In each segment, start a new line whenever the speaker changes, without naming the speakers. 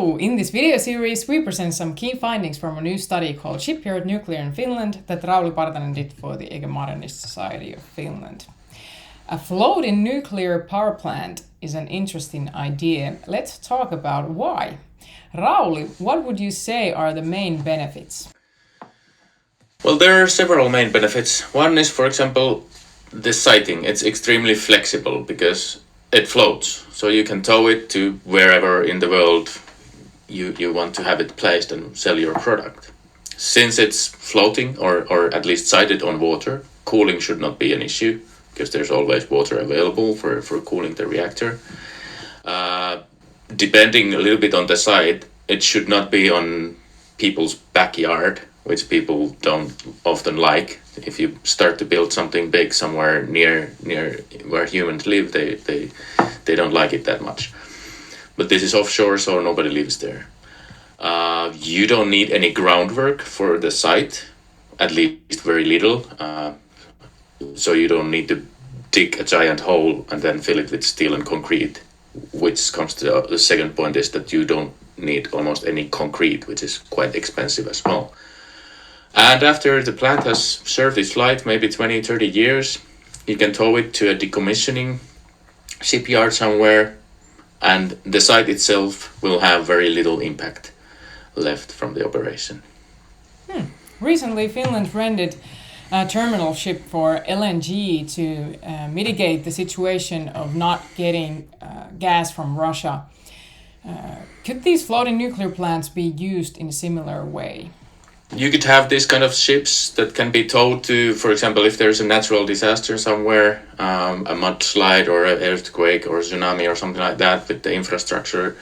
So, in this video series, we present some key findings from a new study called Shipyard Nuclear in Finland that Rauli Partanen did for the Ege Modernist Society of Finland. A floating nuclear power plant is an interesting idea. Let's talk about why. Rauli, what would you say are the main benefits?
Well, there are several main benefits. One is, for example, the siting. It's extremely flexible because it floats. So you can tow it to wherever in the world you want to have it placed and sell your product. Since it's floating or at least sited on water, cooling should not be an issue because there's always water available for cooling the reactor. Depending a little bit on the site, it should not be on people's backyard, which people don't often like. If you start to build something big somewhere near where humans live, they don't like it that much. But this is offshore, so nobody lives there. You don't need any groundwork for the site, at least very little. So you don't need to dig a giant hole and then fill it with steel and concrete, which comes to the second point is that you don't need almost any concrete, which is quite expensive as well. And after the plant has served its life, maybe 20, 30 years, you can tow it to a decommissioning shipyard somewhere, and the site itself will have very little impact left from the operation.
Recently, Finland rented a terminal ship for LNG to mitigate the situation of not getting gas from Russia. Could these floating nuclear plants be used in a similar way?
You could have these kind of ships that can be towed to, for example, if there's a natural disaster somewhere, a mudslide or an earthquake or tsunami or something like that, with the infrastructure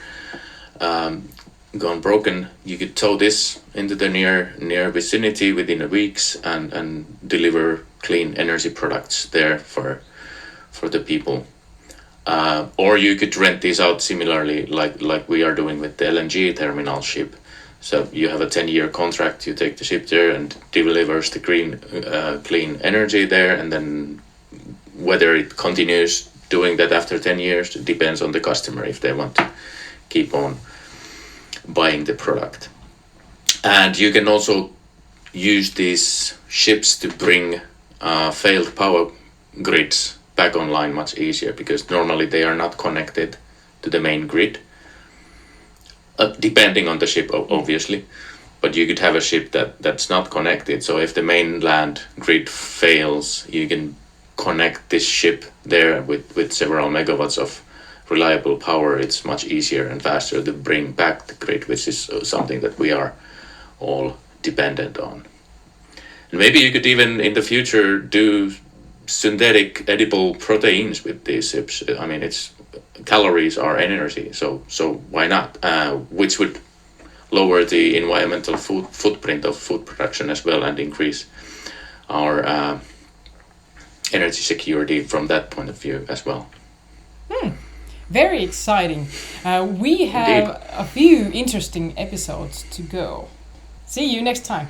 gone broken, you could tow this into the near vicinity within a weeks and deliver clean energy products there for the people. Or you could rent these out similarly, like we are doing with the LNG terminal ship. So you have a 10-year contract, you take the ship there and delivers the clean energy there, and then whether it continues doing that after 10 years depends on the customer if they want to keep on buying the product. And you can also use these ships to bring failed power grids back online much easier, because normally they are not connected to the main grid. Depending on the ship, obviously, but you could have a ship that's not connected. So if the mainland grid fails, you can connect this ship there with several megawatts of reliable power. It's much easier and faster to bring back the grid, which is something that we are all dependent on. And maybe you could even in the future do synthetic edible proteins with these ships. I mean, calories are energy, so why not? Which would lower the environmental footprint of food production as well, and increase our energy security from that point of view as well.
Very exciting. We have a few interesting episodes to go. See you next time.